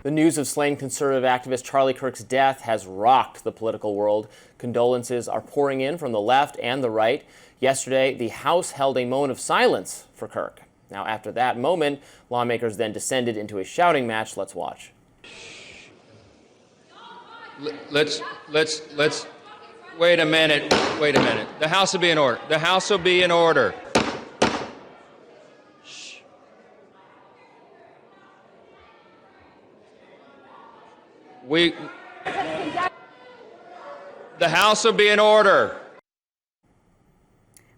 The news of slain conservative activist Charlie Kirk's death has rocked the political world. Condolences are pouring in from the left and the right. Yesterday, the House held a moment of silence for Kirk. Now, after that moment, lawmakers then descended into a shouting match. Let's watch. Let's wait a minute. The House will be in order. The House will be in order. The House will be in order.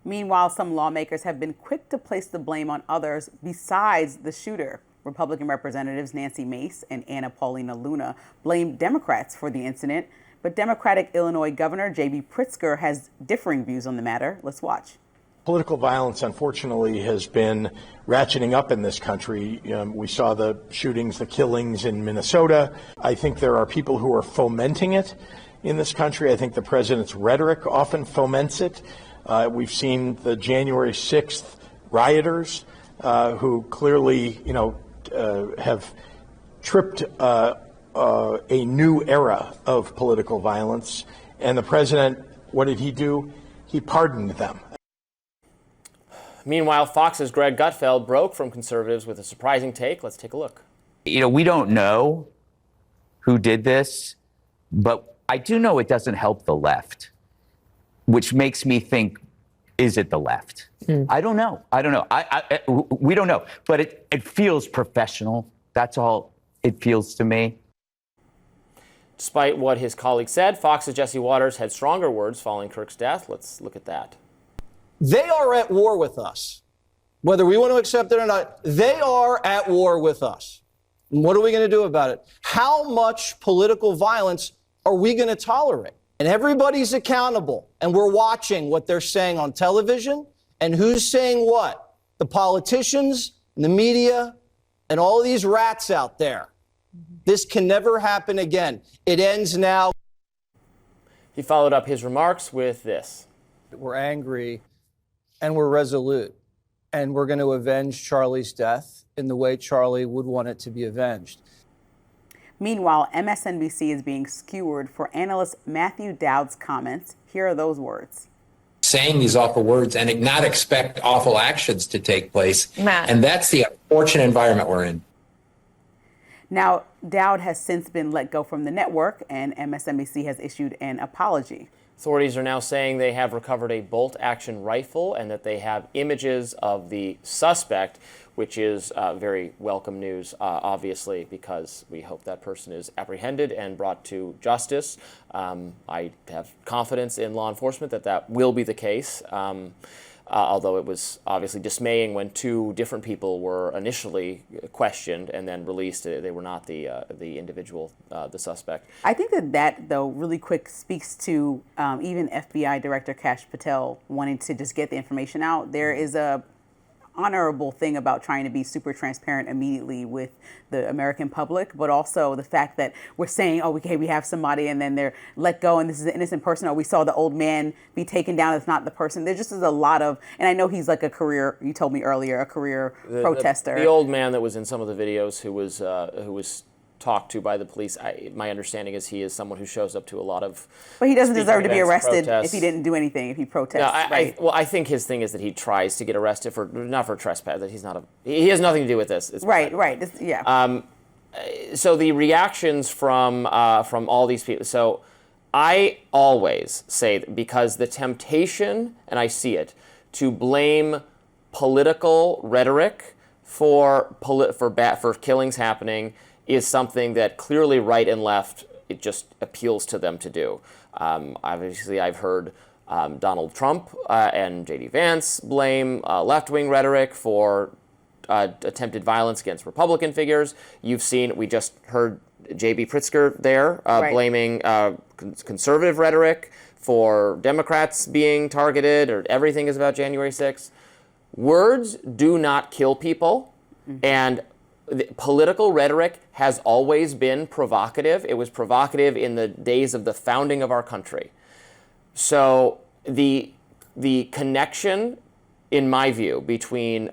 Meanwhile, some lawmakers have been quick to place the blame on others besides the shooter. Republican Representatives Nancy Mace and Anna Paulina Luna blamed Democrats for the incident, but Democratic Illinois Governor J.B. Pritzker has differing views on the matter. Let's watch. Political violence, unfortunately, has been ratcheting up in this country. We saw the shootings, the killings in Minnesota. I think there are people who are fomenting it in this country. I think the president's rhetoric often foments it. We've seen the January 6th rioters who clearly, have tripped a new era of political violence. And the president, what did he do? He pardoned them. Meanwhile, Fox's Greg Gutfeld broke from conservatives with a surprising take. Let's take a look. We don't know who did this, but I do know it doesn't help the left, which makes me think, is it the left? I don't know. We don't know, but it feels professional. That's all it feels to me. Despite what his colleague said, Fox's Jesse Waters had stronger words following Kirk's death. Let's look at that. They are at war with us. Whether we want to accept it or not, they are at war with us. And what are we going to do about it? How much political violence are we going to tolerate? And everybody's accountable, and we're watching what they're saying on television and who's saying what. The politicians, the media, and all these rats out there. This can never happen again. It ends now. He followed up his remarks with this. We're angry and we're resolute, and we're going to avenge Charlie's death in the way Charlie would want it to be avenged. Meanwhile, MSNBC is being skewered for analyst Matthew Dowd's comments. Here are those words. Saying these awful words and not expect awful actions to take place. Matt. And that's the unfortunate environment we're in. Now, Dowd has since been let go from the network, and MSNBC has issued an apology. Authorities are now saying they have recovered a bolt-action rifle and that they have images of the suspect, which is very welcome news, obviously, because we hope that person is apprehended and brought to justice. I have confidence in law enforcement that that will be the case, although it was obviously dismaying when two different people were initially questioned and then released. They were not the individual, the suspect. I think that, though, really quick speaks to even FBI Director Kash Patel wanting to just get the information out. There is a honorable thing about trying to be super transparent immediately with the American public, but also the fact that we're saying, oh, okay, we have somebody, and then they're let go, and this is an innocent person, or we saw the old man be taken down, it's not the person. There just is a lot of, and I know he's like a career, you told me earlier, a career protester. The old man that was in some of the videos who was talked to by the police, my understanding is he is someone who shows up to a lot of But he doesn't deserve to be arrested protests. if he didn't do anything, if he protests, right? I think his thing is that he tries to get arrested for, not for trespass, that he has nothing to do with this. It's right. Yeah. So the reactions from all these people, so I always say, because the temptation, and I see it, to blame political rhetoric for killings happening is something that clearly right and left, it just appeals to them to do. Obviously, I've heard Donald Trump and J.D. Vance blame left-wing rhetoric for attempted violence against Republican figures. We just heard J.B. Pritzker there blaming conservative rhetoric for Democrats being targeted, or everything is about January 6th. Words do not kill people, and political rhetoric has always been provocative. It was provocative in the days of the founding of our country. So the connection, in my view, between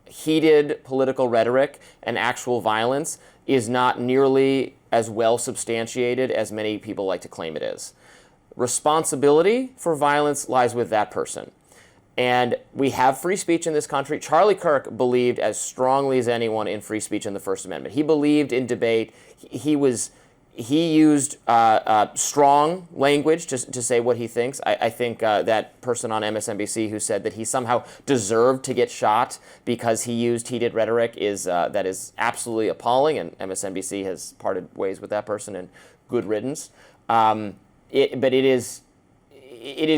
heated political rhetoric and actual violence is not nearly as well substantiated as many people like to claim it is. Responsibility for violence lies with that person. And we have free speech in this country. Charlie Kirk believed as strongly as anyone in free speech in the First Amendment. He believed in debate. He used strong language to say what he thinks. I think that person on MSNBC who said that he somehow deserved to get shot because he used heated rhetoric that is absolutely appalling, and MSNBC has parted ways with that person, and good riddance. But it is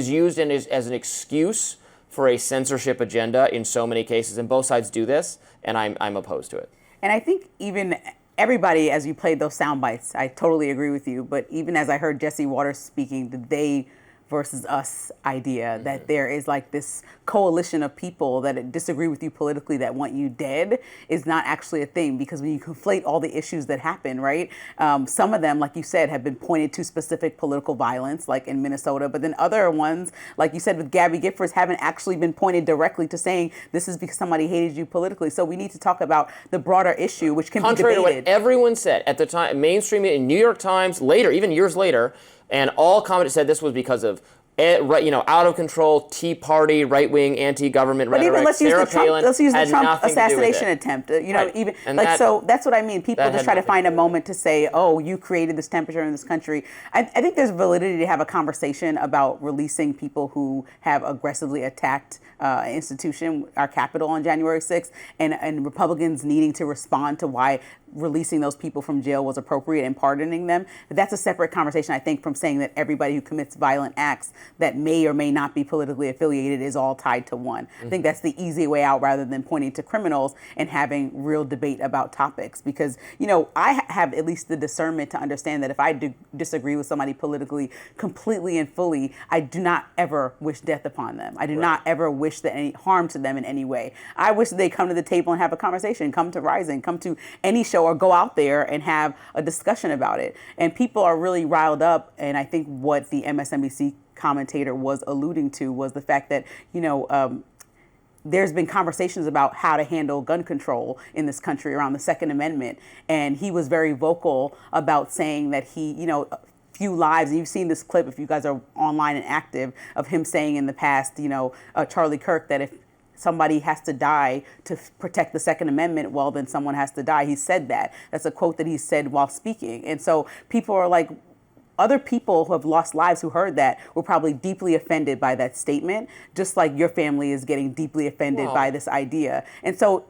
used as an excuse for a censorship agenda in so many cases, and both sides do this, and I'm opposed to it. And I think even everybody, as you played those sound bites, I totally agree with you. But even as I heard Jesse Waters speaking, the they versus us idea, that there is like this coalition of people that disagree with you politically that want you dead is not actually a thing, because when you conflate all the issues that happen, right? Some of them, like you said, have been pointed to specific political violence, like in Minnesota, but then other ones, like you said with Gabby Giffords, haven't actually been pointed directly to saying this is because somebody hated you politically. So we need to talk about the broader issue, which can Contrary be debated. to what everyone said at the time, mainstream in New York Times, later, even years later, and all commentators said this was because of out of control Tea Party, right wing, anti-government rhetoric. But even let's use the Trump assassination attempt. Right. So that's what I mean. People just try to find a moment to say, "Oh, you created this temperature in this country." I think there's validity to have a conversation about releasing people who have aggressively attacked an institution, our Capitol, on January 6th, and Republicans needing to respond to why releasing those people from jail was appropriate and pardoning them. But that's a separate conversation, I think, from saying that everybody who commits violent acts that may or may not be politically affiliated is all tied to one. I think that's the easy way out, rather than pointing to criminals and having real debate about topics. Because, I have at least the discernment to understand that if I disagree with somebody politically completely and fully, I do not ever wish death upon them. I do not ever wish that any harm to them in any way. I wish they come to the table and have a conversation, come to Rising, come to any show, or go out there and have a discussion about it. And people are really riled up. And I think what the MSNBC commentator was alluding to was the fact that, there's been conversations about how to handle gun control in this country around the Second Amendment. And he was very vocal about saying that he, few lives, and you've seen this clip if you guys are online and active, of him saying in the past, Charlie Kirk, that if somebody has to die to protect the Second Amendment, well, then someone has to die. He said that. That's a quote that he said while speaking. And so people are like, other people who have lost lives who heard that were probably deeply offended by that statement, just like your family is getting deeply offended by this idea. And so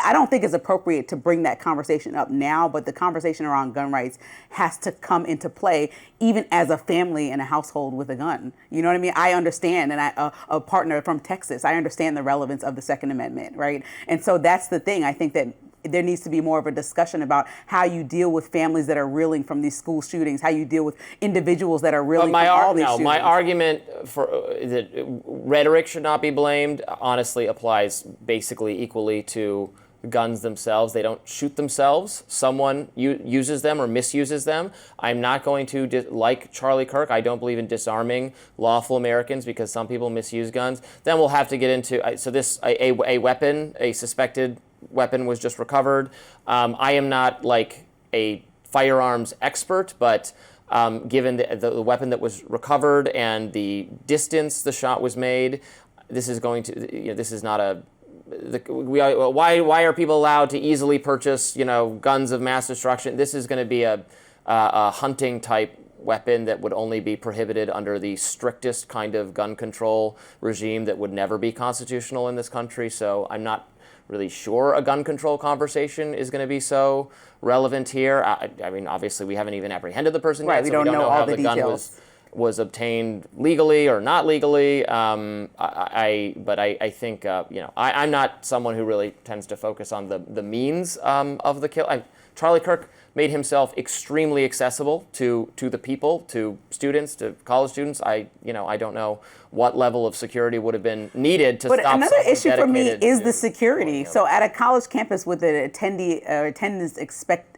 I don't think it's appropriate to bring that conversation up now, but the conversation around gun rights has to come into play, even as a family and a household with a gun. You know what I mean? I understand, and a partner from Texas, I understand the relevance of the Second Amendment, right? And so that's the thing. I think that there needs to be more of a discussion about how you deal with families that are reeling from these school shootings, how you deal with individuals that are reeling from all these shootings. My argument for that rhetoric should not be blamed honestly applies basically equally to guns themselves. They don't shoot themselves. Someone uses them or misuses them. I'm not going to, like Charlie Kirk, I don't believe in disarming lawful Americans because some people misuse guns. Then we'll have to get into, a weapon, a suspected weapon was just recovered. I am not like a firearms expert, but given the weapon that was recovered and the distance the shot was made, this is going to, this is not a, why are people allowed to easily purchase, guns of mass destruction? This is going to be a hunting type weapon that would only be prohibited under the strictest kind of gun control regime that would never be constitutional in this country. So I'm not really sure a gun control conversation is going to be so relevant here. I mean, obviously, we haven't even apprehended the person yet, we so we don't know all how the the gun details. was obtained legally or not legally. I think, I'm not someone who really tends to focus on the means of the kill. Charlie Kirk made himself extremely accessible to the people, to students, to college students. I don't know what level of security would have been needed to stop. But another issue for me is to the security. So at a college campus with an attendance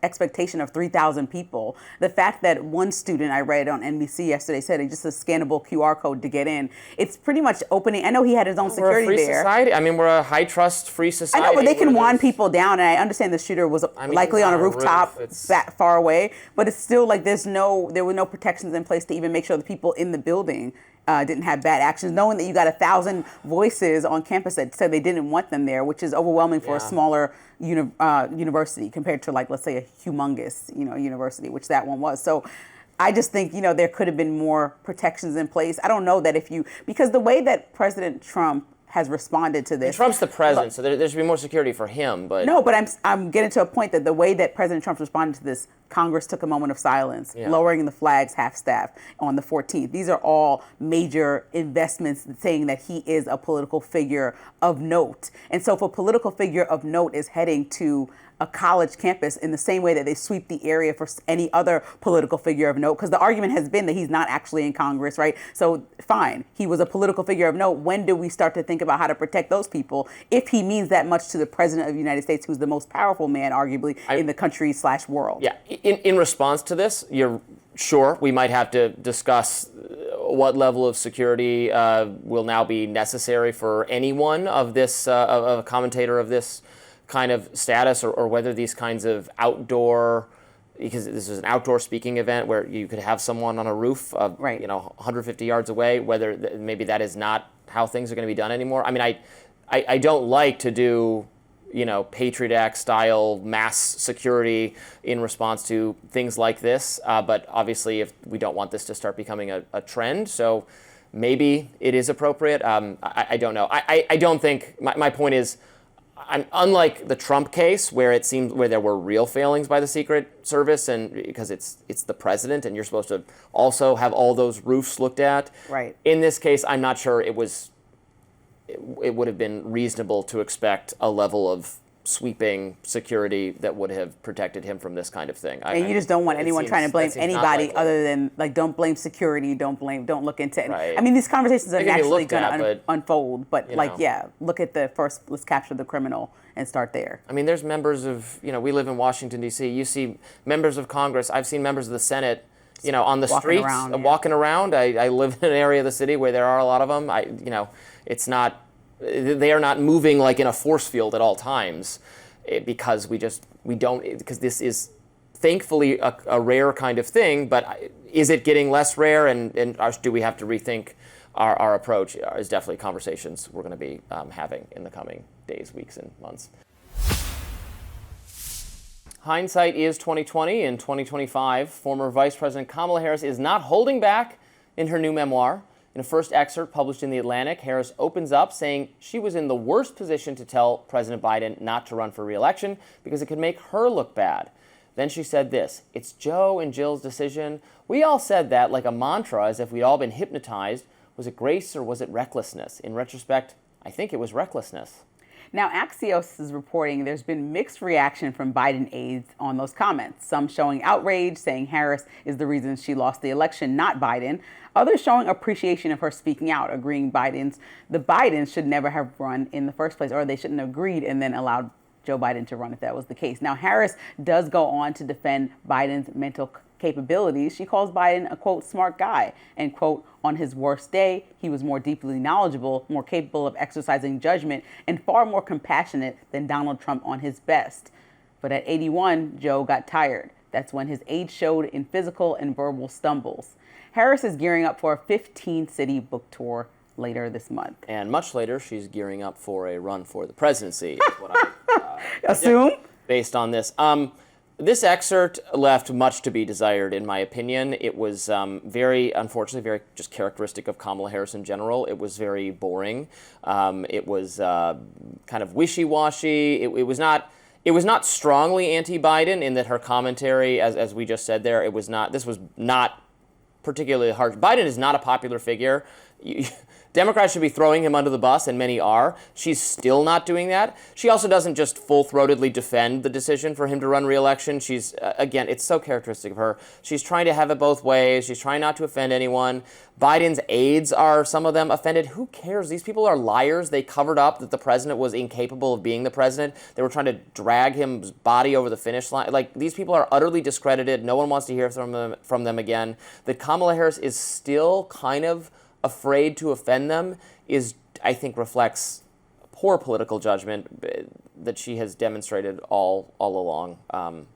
expectation of 3,000 people, the fact that one student I read on NBC yesterday said it's just a scannable QR code to get in, it's pretty much opening. I know he had his own security we're a free there. Society. I mean, we're a high trust free society. I know, but they can wind people down, and I understand the shooter was likely on a rooftop It's that far away, but it's still like there were no protections in place to even make sure the people in the building didn't have bad actions, knowing that you got 1,000 voices on campus that said they didn't want them there, which is overwhelming for a smaller university compared to, like, let's say a humongous, university, which that one was. So I just think, there could have been more protections in place. I don't know that because the way that President Trump has responded to this. Trump's the president, so there should be more security for him. But no, but I'm getting to a point that the way that President Trump responded to this, Congress took a moment of silence, lowering the flags half-staff on the 14th. These are all major investments saying that he is a political figure of note. And so if a political figure of note is heading to a college campus in the same way that they sweep the area for any other political figure of note, because the argument has been that he's not actually in Congress, right? So fine, he was a political figure of note. When do we start to think about how to protect those people if he means that much to the president of the United States, who's the most powerful man, arguably, in the country/world? Yeah, in response to this, you're sure we might have to discuss what level of security will now be necessary for anyone of this, of a commentator of this kind of status, or whether these kinds of outdoor, because this is an outdoor speaking event where you could have someone on a roof, 150 yards away, whether maybe that is not how things are going to be done anymore. I mean, I don't like to do, Patriot Act style mass security in response to things like this, but obviously if we don't want this to start becoming a trend, so maybe it is appropriate. I don't know. I don't think, my point is, unlike the Trump case, where there were real failings by the Secret Service, and because it's the president, and you're supposed to also have all those roofs looked at. Right. In this case, I'm not sure it would have been reasonable to expect a level of sweeping security that would have protected him from this kind of thing. And you just don't want anyone trying to blame anybody likely. other than, like, don't blame security, don't look into it. Right. I mean, these conversations are They can be naturally looked going at, to but, unfold, but you know. look at let's capture the criminal and start there. I mean, there's members of, we live in Washington, D.C. You see members of Congress. I've seen members of the Senate, on the streets, walking around. I live in an area of the city where there are a lot of them. It's not, they are not moving like in a force field at all times, because because this is thankfully a rare kind of thing, but is it getting less rare, and do we have to rethink our approach? Is definitely conversations we're going to be having in the coming days, weeks, and months. Hindsight is 2020. In 2025, former Vice President Kamala Harris is not holding back in her new memoir. In a first excerpt published in The Atlantic, Harris opens up saying she was in the worst position to tell President Biden not to run for re-election because it could make her look bad. Then she said this: "It's Joe and Jill's decision. We all said that like a mantra, as if we'd all been hypnotized. Was it grace or was it recklessness? In retrospect, I think it was recklessness." Now, Axios is reporting there's been mixed reaction from Biden aides on those comments. Some showing outrage, saying Harris is the reason she lost the election, not Biden. Others showing appreciation of her speaking out, agreeing the Bidens should never have run in the first place, or they shouldn't have agreed and then allowed Joe Biden to run if that was the case. Now, Harris does go on to defend Biden's mental capabilities. She calls Biden a, quote, smart guy, and, quote, on his worst day, he was more deeply knowledgeable, more capable of exercising judgment, and far more compassionate than Donald Trump on his best. But at 81, Joe got tired. That's when his age showed in physical and verbal stumbles. Harris is gearing up for a 15-city book tour later this month. And much later, she's gearing up for a run for the presidency, is what I assume, based on this. This excerpt left much to be desired, in my opinion. It was unfortunately, very just characteristic of Kamala Harris in general. It was very boring. It was kind of wishy-washy. It was not strongly anti-Biden in that her commentary, as we just said there, this was not particularly harsh. Biden is not a popular figure. Democrats should be throwing him under the bus, and many are. She's still not doing that. She also doesn't just full-throatedly defend the decision for him to run re-election. She's, again, it's so characteristic of her. She's trying to have it both ways. She's trying not to offend anyone. Biden's aides are, some of them, offended. Who cares? These people are liars. They covered up that the president was incapable of being the president. They were trying to drag his body over the finish line. Like, these people are utterly discredited. No one wants to hear from them again. That Kamala Harris is still kind of afraid to offend them I think, reflects poor political judgment. that she has demonstrated all along.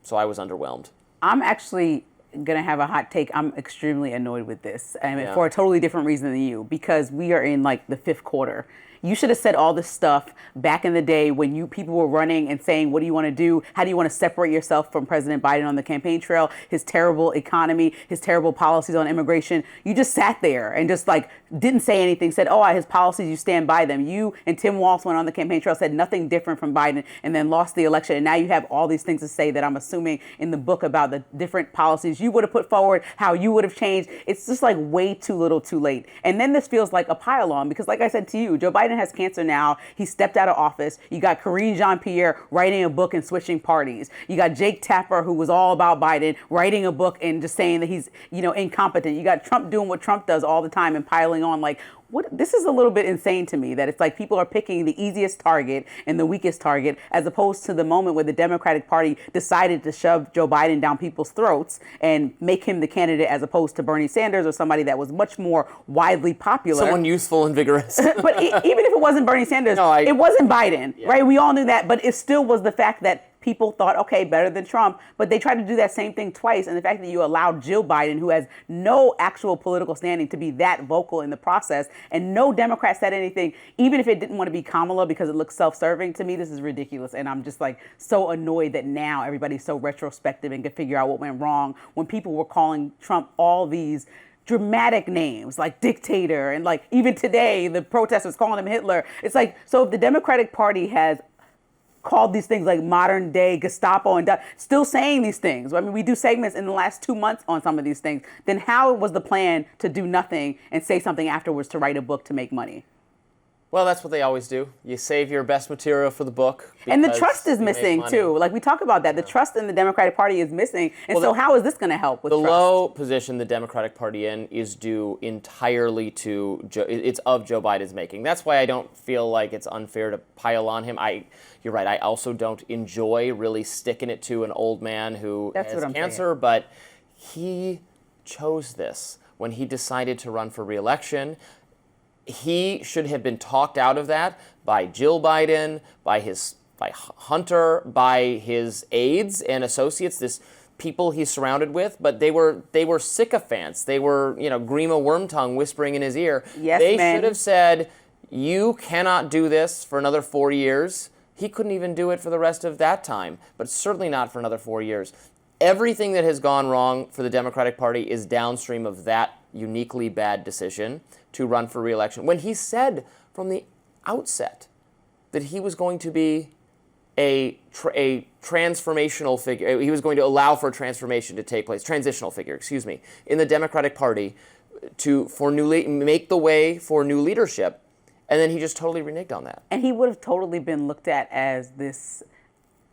So I was underwhelmed. I'm actually gonna have a hot take. I'm extremely annoyed with this, for a totally different reason than you, because we are in like the fifth quarter. You should have said all this stuff back in the day when people were running and saying, what do you want to do? How do you want to separate yourself from President Biden on the campaign trail? His terrible economy, his terrible policies on immigration. You just sat there and just like didn't say anything, said, his policies, you stand by them. You and Tim Walz went on the campaign trail, said nothing different from Biden, and then lost the election. And now you have all these things to say that I'm assuming in the book about the different policies you would have put forward, how you would have changed. It's just like way too little too late. And then this feels like a pile on, because like I said to you, Joe Biden has cancer now. He stepped out of office. You got Karine Jean-Pierre writing a book and switching parties. You got Jake Tapper, who was all about Biden, writing a book and just saying that he's, incompetent. You got Trump doing what Trump does all the time and piling on. Like, what? This is a little bit insane to me, that it's like people are picking the easiest target and the weakest target, as opposed to the moment where the Democratic Party decided to shove Joe Biden down people's throats and make him the candidate, as opposed to Bernie Sanders or somebody that was much more widely popular. Someone youthful and vigorous. But even if it wasn't Bernie Sanders, it wasn't Biden, right? We all knew that, but it still was the fact that people thought, okay, better than Trump, but they tried to do that same thing twice. And the fact that you allowed Jill Biden, who has no actual political standing, to be that vocal in the process, and no Democrat said anything, even if it didn't want to be Kamala because it looks self-serving, to me, this is ridiculous. And I'm just like so annoyed that now everybody's so retrospective and can figure out what went wrong when people were calling Trump all these dramatic names like dictator, and like even today the protesters calling him Hitler. It's like, so if the Democratic Party has called these things like modern day Gestapo and still saying these things, I mean, we do segments in the last 2 months on some of these things, then how was the plan to do nothing and say something afterwards to write a book to make money? Well, that's what they always do. You save your best material for the book. And the trust is missing too. Like we talk about that. The trust in the Democratic Party is missing. And so how is this going to help with the trust? low position the Democratic Party in is due entirely to it's of Joe Biden's making. That's why I don't feel like it's unfair to pile on him. You're right. I also don't enjoy really sticking it to an old man who has cancer, but he chose this when he decided to run for re-election. He should have been talked out of that by Jill Biden, by Hunter, by his aides and associates, this people he's surrounded with, but they were sycophants. They were, Grima Wormtongue whispering in his ear. Yes, they should have said, you cannot do this for another 4 years. He couldn't even do it for the rest of that time, but certainly not for another 4 years. Everything that has gone wrong for the Democratic Party is downstream of that uniquely bad decision to run for re-election, when he said from the outset that he was going to be a transformational figure. He was going to allow for a transformation to take place, transitional figure, in the Democratic Party make the way for new leadership. And then he just totally reneged on that. And he would have totally been looked at as this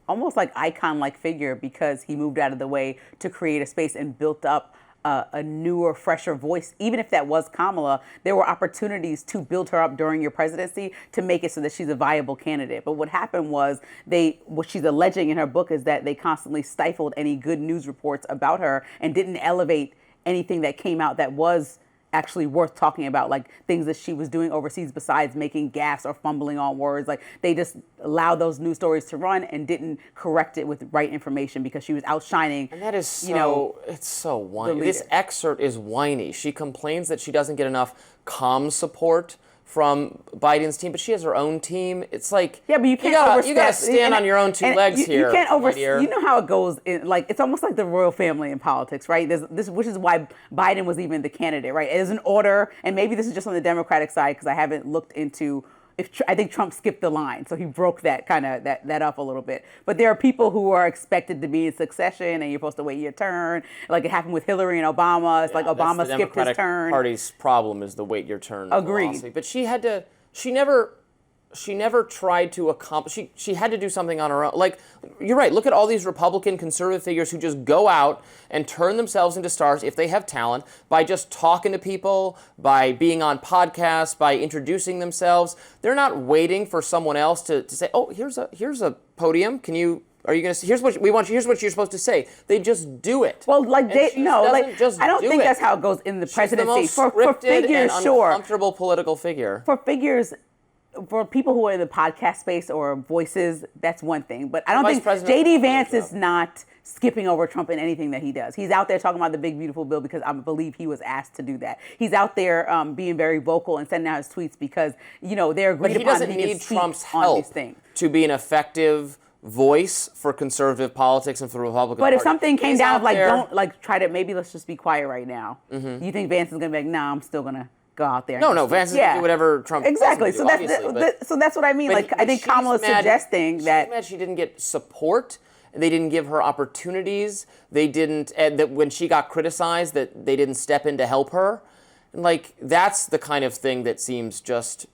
almost like icon-like figure, because he moved out of the way to create a space and built up a newer, fresher voice. Even if that was Kamala, there were opportunities to build her up during your presidency to make it so that she's a viable candidate. But what happened was what she's alleging in her book is that they constantly stifled any good news reports about her and didn't elevate anything that came out that was actually worth talking about, like things that she was doing overseas besides making gaffes or fumbling on words. Like they just allowed those news stories to run and didn't correct it with right information because she was outshining. And that is so, it's so whiny. This excerpt is whiny. She complains that she doesn't get enough comm support from Biden's team, but she has her own team. It's like, yeah, but you can't overstep. You gotta stand on your own two legs here. You can't overstep. You know how it goes. It's almost like the royal family in politics, right? Which is why Biden was even the candidate, right? There's an order, and maybe this is just on the Democratic side because I haven't looked into. I think Trump skipped the line, so he broke that that up a little bit. But there are people who are expected to be in succession, and you're supposed to wait your turn. Like it happened with Hillary and Obama. It's like Obama skipped his turn. The Democratic Party's problem is the wait your turn. Agreed. Philosophy. But she never tried to accomplish. She had to do something on her own. Like, you're right. Look at all these Republican conservative figures who just go out and turn themselves into stars if they have talent by just talking to people, by being on podcasts, by introducing themselves. They're not waiting for someone else to say, "Oh, here's a podium. Are you going to? Here's what we want. Here's what you're supposed to say." They just do it. Well, I don't think that's how it goes in the presidency. She's the most scripted and uncomfortable political figure. For figures for people who are in the podcast space or voices, that's one thing. But I don't Vice think President J.D. Vance job. is not skipping over Trump in anything that he does. He's out there talking about the big, beautiful bill because I believe he was asked to do that. He's out there being very vocal and sending out his tweets because, they're agreed But he upon doesn't that he need can speak Trump's on help these things. to be an effective voice for conservative politics and for the Republican But Party. if something came He's down out of like, there- don't try to, maybe let's just be quiet right now. You think Vance is going to be like, nah, I'm still going to go out there. No, Vance is going to do whatever Trump Exactly. tells him to do, So obviously, so that's what I mean. but I think she's Kamala's mad- suggesting that. She's mad she didn't get support. They didn't give her opportunities. They didn't, and that when she got criticized, that they didn't step in to help her. And that's the kind of thing that seems just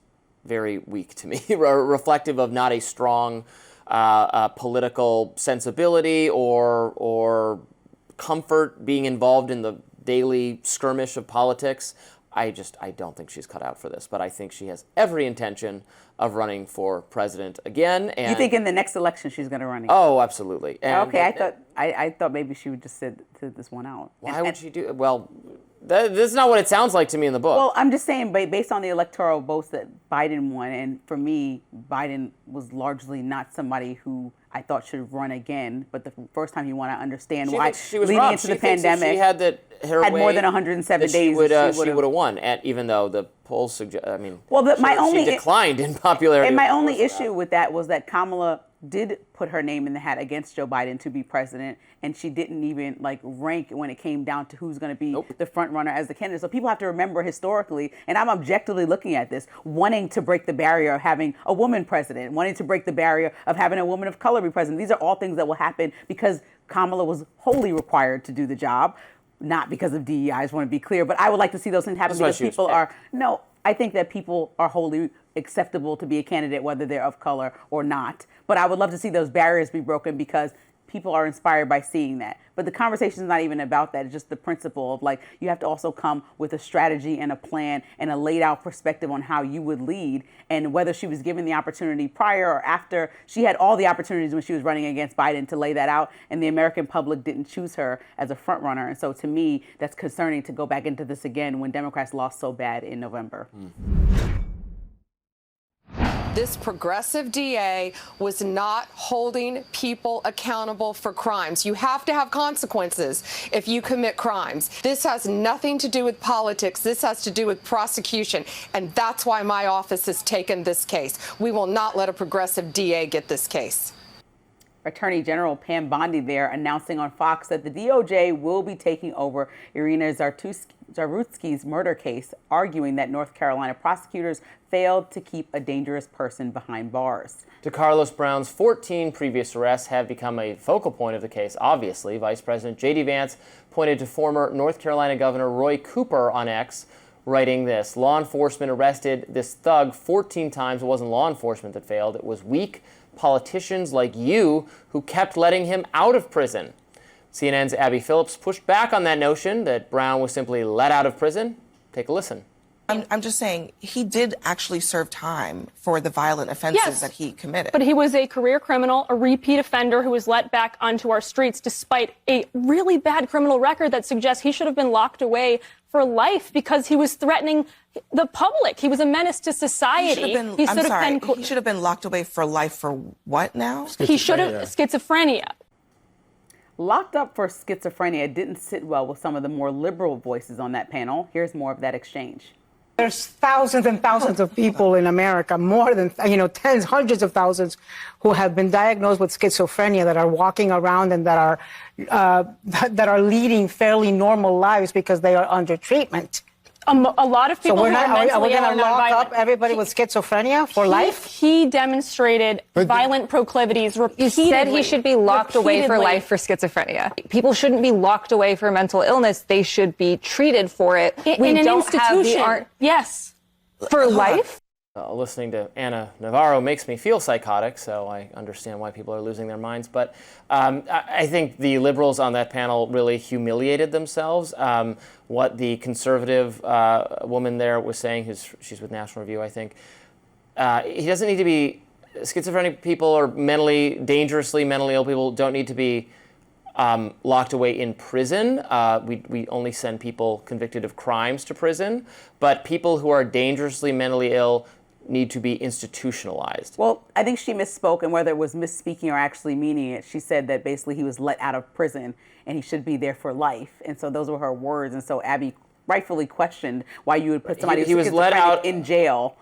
very weak to me, reflective of not a strong political sensibility or comfort being involved in the daily skirmish of politics. I don't think she's cut out for this, but I think she has every intention of running for president again. And You think in the next election she's going to run again? Oh, absolutely. And Okay, I thought maybe she would just sit this one out. Why would she do? Well, this is not what it sounds like to me in the book. Well, I'm just saying, based on the electoral votes that Biden won, and for me, Biden was largely not somebody who I thought should run again. But the first time he won, I understand She why. thinks she was leading robbed. into She the thinks if pandemic, she had more than 107 days, she would have she would've- won. And even though the polls suggest, I mean, Well, she declined in popularity. And my of only course, for that. issue with that was that Kamala did put her name in the hat against Joe Biden to be president, and she didn't even rank when it came down to who's going to be the front runner as the candidate. So people have to remember historically, and I'm objectively looking at this, wanting to break the barrier of having a woman president, wanting to break the barrier of having a woman of color be president. These are all things that will happen because Kamala was wholly required to do the job, not because of DEI. I just want to be clear, but I would like to see those things happen That's why because she was people picked. are, no, I think that people are wholly acceptable to be a candidate, whether they're of color or not. But I would love to see those barriers be broken because people are inspired by seeing that. But the conversation is not even about that. It's just the principle of you have to also come with a strategy and a plan and a laid out perspective on how you would lead. And whether she was given the opportunity prior or after, she had all the opportunities when she was running against Biden to lay that out. And the American public didn't choose her as a front runner. And so to me, that's concerning to go back into this again when Democrats lost so bad in November. This progressive DA was not holding people accountable for crimes. You have to have consequences if you commit crimes. This has nothing to do with politics. This has to do with prosecution. And that's why my office has taken this case. We will not let a progressive DA get this case. Attorney General Pam Bondi there announcing on Fox that the DOJ will be taking over Irina Zarutsky's murder case, arguing that North Carolina prosecutors failed to keep a dangerous person behind bars. DeCarlos Brown's 14 previous arrests have become a focal point of the case, obviously. Vice President J.D. Vance pointed to former North Carolina Governor Roy Cooper on X, writing this: law enforcement arrested this thug 14 times. It wasn't law enforcement that failed. It was weak politicians like you who kept letting him out of prison. CNN's Abby Phillips pushed back on that notion that Brown was simply let out of prison. Take a listen. I'm just saying he did actually serve time for the violent offenses that he committed. But he was a career criminal, a repeat offender who was let back onto our streets despite a really bad criminal record that suggests he should have been locked away for life because he was threatening the public. He was a menace to society. He should have been locked away for life for what now? He should have schizophrenia. Locked up for schizophrenia didn't sit well with some of the more liberal voices on that panel. Here's more of that exchange. There's thousands and thousands of people in America, more than, tens, hundreds of thousands who have been diagnosed with schizophrenia that are walking around and that are leading fairly normal lives because they are under treatment. A lot of people so who are mentally ill going to lock violent. up everybody with schizophrenia for life? He demonstrated violent proclivities repeatedly. You said he should be locked away for life for schizophrenia. People shouldn't be locked away for mental illness. They should be treated for it. In an institution. Yes. For life? Listening to Anna Navarro makes me feel psychotic, so I understand why people are losing their minds. But I think the liberals on that panel really humiliated themselves. What the conservative woman there was saying, she's with National Review, I think, he doesn't need to be, schizophrenic people or dangerously mentally ill people don't need to be locked away in prison. We only send people convicted of crimes to prison. But people who are dangerously mentally ill need to be institutionalized. Well, I think she misspoke, and whether it was misspeaking or actually meaning it, she said that basically he was let out of prison and he should be there for life. And so those were her words. And so Abby rightfully questioned why you would put somebody he was let out in jail.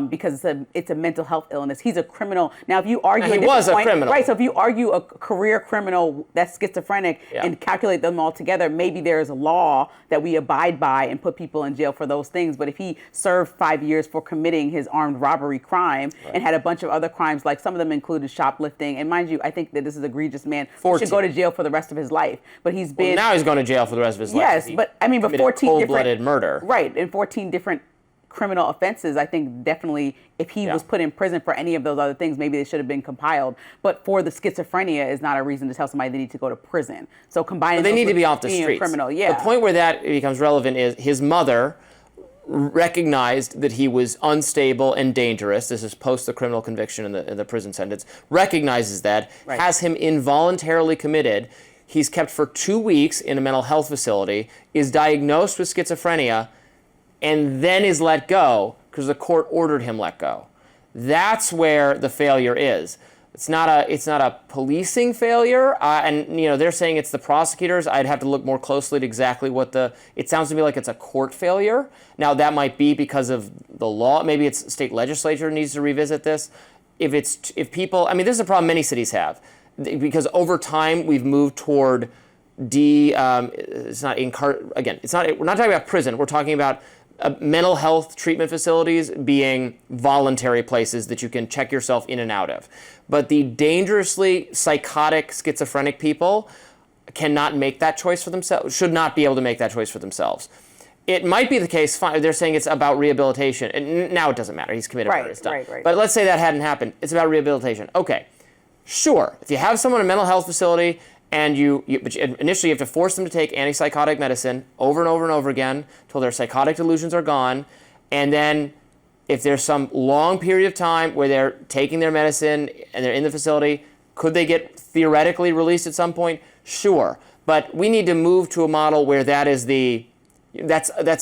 Because it's a mental health illness. He's a criminal. Now, if you argue he was a criminal. Right, so if you argue a career criminal that's schizophrenic and calculate them all together, maybe there's a law that we abide by and put people in jail for those things. But if he served 5 years for committing his armed robbery crime and had a bunch of other crimes, like some of them included shoplifting, and mind you, I think that this is an egregious man who should go to jail for the rest of his life. But he's been... Well, now he's going to jail for the rest of his life. Yes, but I mean, but 14 cold-blooded murder. Right, and 14 different criminal offenses. I think definitely if he was put in prison for any of those other things, maybe they should have been compiled. But for the schizophrenia is not a reason to tell somebody they need to go to prison. So combining they need to be off the streets. Criminal, The point where that becomes relevant is his mother recognized that he was unstable and dangerous. This is post the criminal conviction in the prison sentence. Recognizes that, has him involuntarily committed. He's kept for 2 weeks in a mental health facility, is diagnosed with schizophrenia, and then is let go because the court ordered him let go. That's where the failure is. It's not a policing failure, and they're saying it's the prosecutors. I'd have to look more closely at exactly what it sounds to me like it's a court failure. Now that might be because of the law. Maybe it's state legislature needs to revisit this. If people, I mean, this is a problem many cities have, because over time we've moved toward we're not talking about prison. We're talking about mental health treatment facilities being voluntary places that you can check yourself in and out of. But the dangerously psychotic, schizophrenic people cannot make that choice for themselves, should not be able to make that choice for themselves. It might be the case, fine, they're saying it's about rehabilitation. And now it doesn't matter, he's committed murder, it's done. But let's say that hadn't happened, it's about rehabilitation. Okay, sure, if you have someone in a mental health facility and but initially you have to force them to take antipsychotic medicine over and over and over again until their psychotic delusions are gone. And then if there's some long period of time where they're taking their medicine and they're in the facility, could they get theoretically released at some point? Sure. But we need to move to a model where that's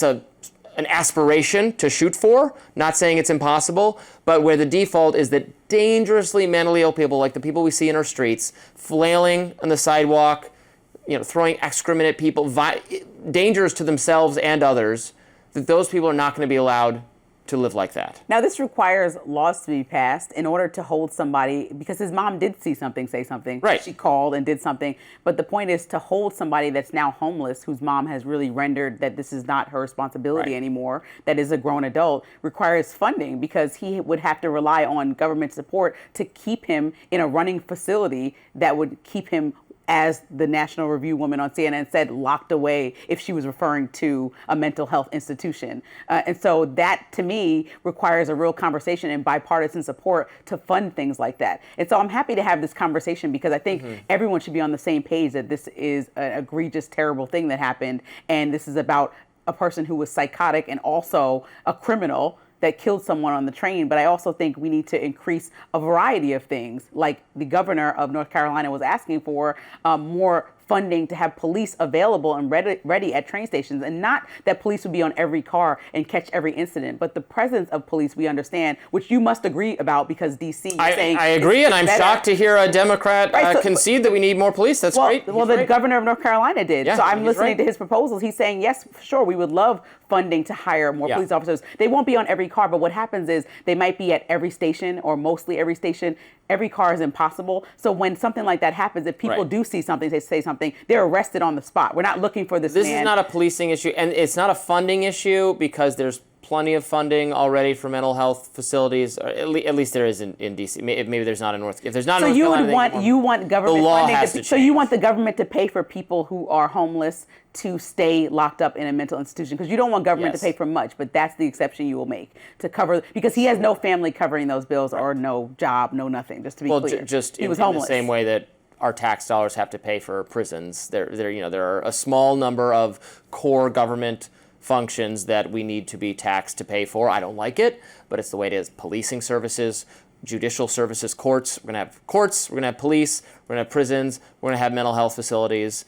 an aspiration to shoot for, not saying it's impossible, but where the default is that dangerously mentally ill people, like the people we see in our streets, flailing on the sidewalk, throwing excrement at people, dangers to themselves and others, that those people are not going to be allowed to live like that. Now, this requires laws to be passed in order to hold somebody, because his mom did see something, say something. Right. She called and did something. But the point is to hold somebody that's now homeless, whose mom has really rendered that this is not her responsibility anymore, that is a grown adult, requires funding, because he would have to rely on government support to keep him in a running facility that would keep him, as the National Review woman on CNN said, locked away, if she was referring to a mental health institution. And so that, to me, requires a real conversation and bipartisan support to fund things like that. And so I'm happy to have this conversation, because I think everyone should be on the same page that this is an egregious, terrible thing that happened. And this is about a person who was psychotic and also a criminal that killed someone on the train. But I also think we need to increase a variety of things, like the governor of North Carolina was asking for more funding to have police available and ready at train stations, and not that police would be on every car and catch every incident, but the presence of police, we understand, which you must agree about, because D.C. is saying I agree, and I'm shocked to hear a Democrat concede that we need more police. That's great. Well, the governor of North Carolina did. So I'm listening to his proposals. He's saying, yes, sure, we would love funding to hire more police officers. They won't be on every car, but what happens is they might be at every station, or mostly every station. Every car is impossible. So when something like that happens, if people do see something, they say something, they're arrested on the spot. We're not looking for this man. This is not a policing issue, and it's not a funding issue, because there's plenty of funding already for mental health facilities. Or at least there is in D.C. Maybe there's not in North. If there's not, so in North Carolina, you want government the law funding. Has to so you want the government to pay for people who are homeless to stay locked up in a mental institution, because you don't want government to pay for much, but that's the exception you will make to cover, because he has no family covering those bills, or no job, no nothing. Just to be clear, just he was in homeless. the same way that our tax dollars have to pay for prisons. There are a small number of core government functions that we need to be taxed to pay for. I don't like it, but it's the way it is. Policing services, judicial services, courts. We're going to have courts, we're going to have police, we're going to have prisons, we're going to have mental health facilities,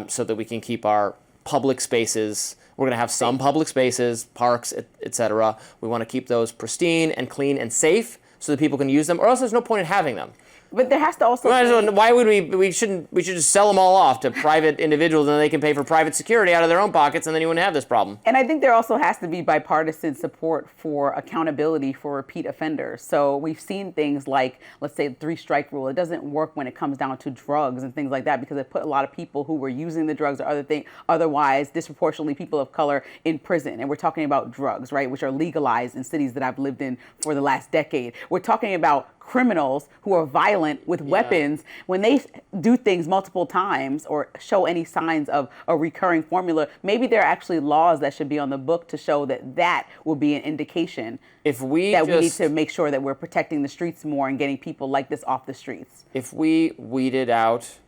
so that we can keep our public spaces We're going to have some public spaces, parks, etc. We want to keep those pristine and clean and safe so that people can use them, or else there's no point in having them. But there has to also be... Why would we should just sell them all off to private individuals, and then they can pay for private security out of their own pockets, and then you wouldn't have this problem. And I think there also has to be bipartisan support for accountability for repeat offenders. So we've seen things like, let's say, the 3-strike rule. It doesn't work when it comes down to drugs and things like that, because it put a lot of people who were using the drugs or otherwise disproportionately people of color in prison. And we're talking about drugs, right, which are legalized in cities that I've lived in for the last decade. We're talking about criminals who are violent with weapons. When they do things multiple times or show any signs of a recurring formula, maybe there are actually laws that should be on the book to show that that will be an indication we need to make sure that we're protecting the streets more and getting people like this off the streets. If we weeded out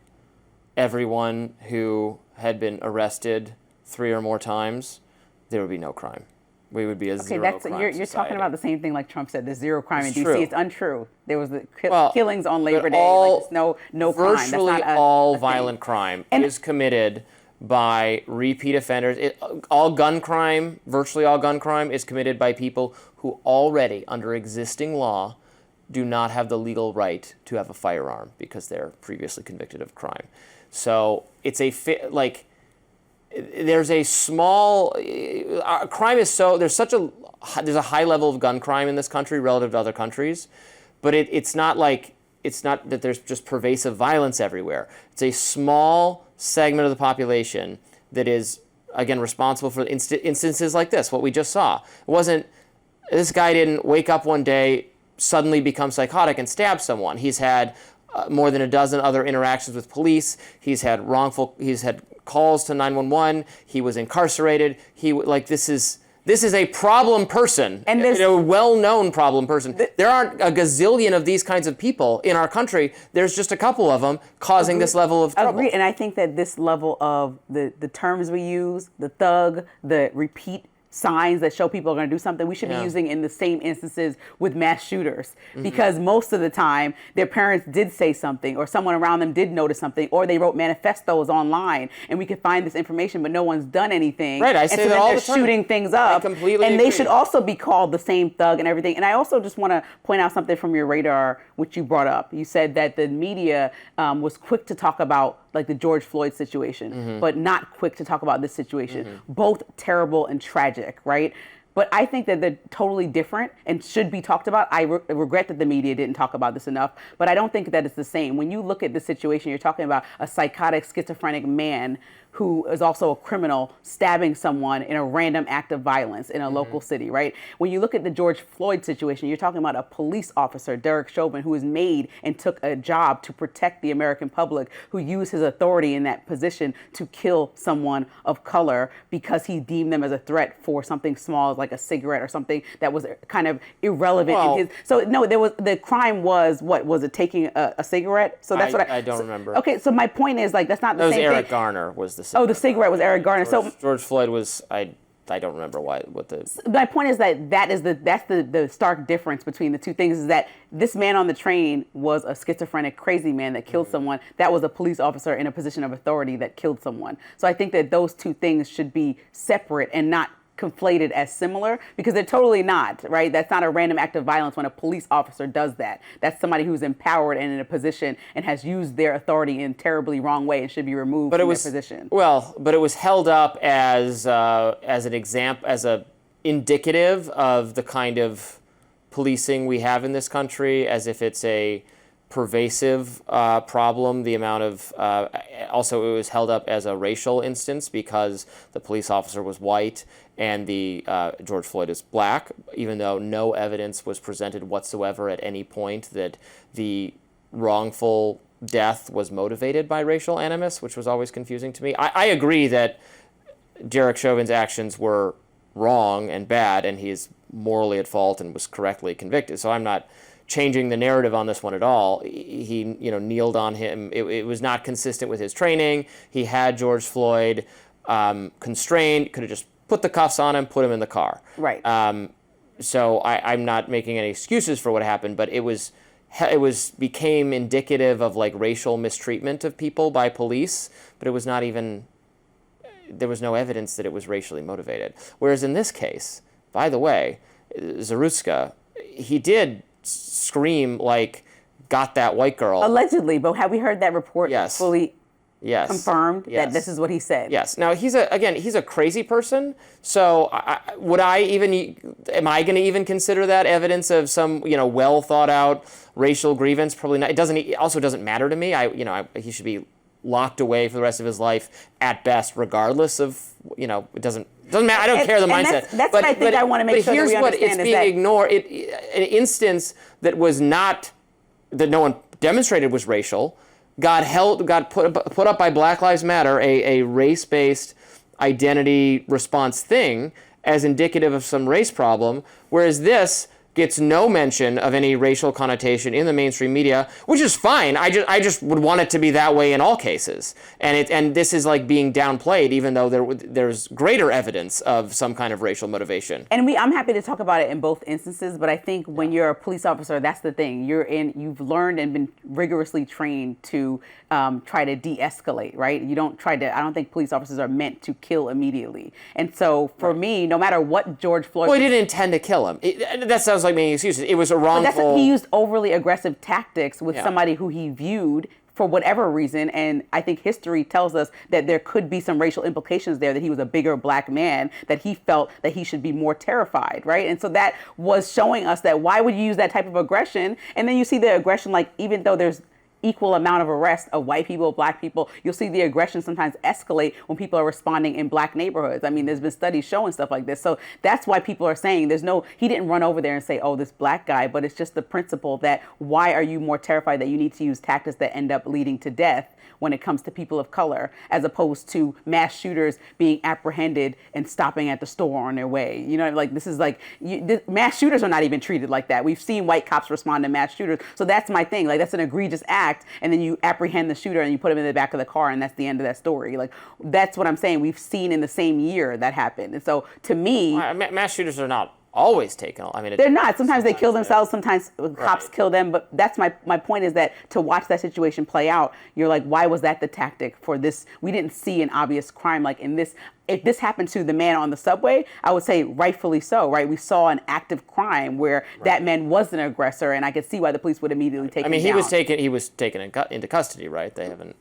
everyone who had been arrested 3 or more times, there would be no crime. We would be a zero crime you're talking about the same thing like Trump said, the zero crime in D.C. True. It's untrue. There was the killings on Labor Day. No crime. Virtually all violent crime is committed by repeat offenders. Virtually all gun crime is committed by people who already, under existing law, do not have the legal right to have a firearm because they're previously convicted of crime. So it's there's a small crime is there's a high level of gun crime in this country relative to other countries, but it's not that there's just pervasive violence everywhere. It's a small segment of the population that is, again, responsible for instances like this, what we just saw. This guy didn't wake up one day, suddenly become psychotic and stab someone. He's had more than a dozen other interactions with police. He's had calls to 911. He was incarcerated. This is a problem person, and a well-known problem person. There aren't a gazillion of these kinds of people in our country. There's just a couple of them causing this level of trouble. Agreed, and I think that this level of the terms we use, the thug, the repeat signs that show people are going to do something, we should be using in the same instances with mass shooters, because most of the time their parents did say something, or someone around them did notice something, or they wrote manifestos online, and we could find this information, but no one's done anything. Right, I say that all the time. They're shooting things up, and agree. They should also be called the same thug and everything. And I also just want to point out something from your radar, which you brought up. You said that the media was quick to talk about like the George Floyd situation, but not quick to talk about this situation. Both terrible and tragic, right? But I think that they're totally different and should be talked about. I regret that the media didn't talk about this enough, but I don't think that it's the same. When you look at the situation, you're talking about a psychotic, schizophrenic man who is also a criminal stabbing someone in a random act of violence in a local city, right? When you look at the George Floyd situation, you're talking about a police officer, Derek Chauvin, who was made and took a job to protect the American public, who used his authority in that position to kill someone of color because he deemed them as a threat for something small like a cigarette or something that was kind of irrelevant in his. So no, the crime was, what was it, taking a cigarette? So that's I don't remember. Okay, so my point is, like, that's not the same thing. Eric Garner was the cigarette. Oh, the cigarette was Eric Garner. George Floyd was, I don't remember what the... My point is that's the stark difference between the two things, is that this man on the train was a schizophrenic, crazy man that killed someone. That was a police officer in a position of authority that killed someone. So I think that those two things should be separate and not conflated as similar, because they're totally not, right? That's not a random act of violence when a police officer does that. That's somebody who's empowered and in a position and has used their authority in a terribly wrong way and should be removed from their position. Well, but it was held up as an example, as a indicative of the kind of policing we have in this country, as if it's a pervasive problem. The amount of also, it was held up as a racial instance because the police officer was white and the George Floyd is black, even though no evidence was presented whatsoever at any point that the wrongful death was motivated by racial animus, which was always confusing to me. I agree that Derek Chauvin's actions were wrong and bad, and he is morally at fault and was correctly convicted. So I'm not changing the narrative on this one at all. He, kneeled on him. It was not consistent with his training. He had George Floyd constrained. Could have just put the cuffs on him, put him in the car. Right. So I'm not making any excuses for what happened, but it became indicative of like racial mistreatment of people by police. But it was not even. there was no evidence that it was racially motivated. Whereas in this case, by the way, Zaruska, he did scream like, got that white girl. Allegedly, but have we heard that report fully confirmed that this is what he said? Yes. Now, he's a crazy person. So am I going to even consider that evidence of some, well thought out racial grievance? Probably not. It also doesn't matter to me. He should be locked away for the rest of his life at best, regardless of, it doesn't matter. I don't care the mindset. That's what I think I want to make sure that we understand. But here's what it's being ignored. An instance that no one demonstrated was racial, got put up by Black Lives Matter, a race-based identity response thing, as indicative of some race problem, whereas this gets no mention of any racial connotation in the mainstream media, which is fine. I just would want it to be that way in all cases. And this is like being downplayed, even though there's greater evidence of some kind of racial motivation. And I'm happy to talk about it in both instances, but I think when you're a police officer, that's the thing. You've learned and been rigorously trained to try to de-escalate, right? I don't think police officers are meant to kill immediately. And so for me, no matter what George Floyd... Well, he didn't intend to kill him. That sounds like making excuses. It was a wrongful... He used overly aggressive tactics with somebody who he viewed for whatever reason, and I think history tells us that there could be some racial implications there, that he was a bigger black man, that he felt that he should be more terrified, right? And so that was showing us that why would you use that type of aggression? And then you see the aggression, like, even though there's equal amount of arrests of white people, black people, you'll see the aggression sometimes escalate when people are responding in black neighborhoods. I mean, there's been studies showing stuff like this. So that's why people are saying he didn't run over there and say, oh, this black guy, but it's just the principle that why are you more terrified that you need to use tactics that end up leading to death when it comes to people of color, as opposed to mass shooters being apprehended and stopping at the store on their way. Mass shooters are not even treated like that. We've seen white cops respond to mass shooters. So that's my thing. Like, that's an egregious act, and then you apprehend the shooter and you put him in the back of the car, and that's the end of that story. Like, that's what I'm saying. We've seen in the same year that happened. And so to me... Mass shooters are not always taken. I mean, they're not. Sometimes they kill themselves. Sometimes cops kill them. But that's my point is that to watch that situation play out, you're like, why was that the tactic for this? We didn't see an obvious crime like in this. If this happened to the man on the subway, I would say rightfully so, right? We saw an active crime where that man was an aggressor, and I could see why the police would immediately take him down. He was taken into custody, right? They haven't.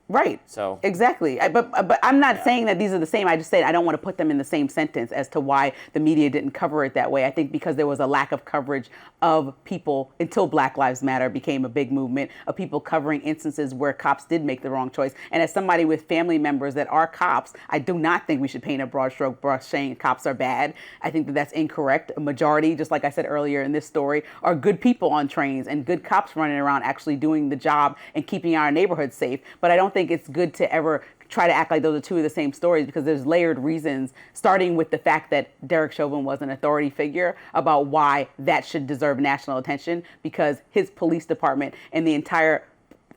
Right. So exactly. But I'm not saying that these are the same. I just said I don't want to put them in the same sentence as to why the media didn't cover it that way. I think because there was a lack of coverage of people until Black Lives Matter became a big movement of people covering instances where cops did make the wrong choice. And as somebody with family members that are cops, I do not think we should paint a broad stroke brush saying cops are bad. I think that that's incorrect. A majority, just like I said earlier in this story, are good people on trains and good cops running around actually doing the job and keeping our neighborhoods safe. But I don't think it's good to ever try to act like those are two of the same stories, because there's layered reasons, starting with the fact that Derek Chauvin was an authority figure, about why that should deserve national attention, because his police department and the entire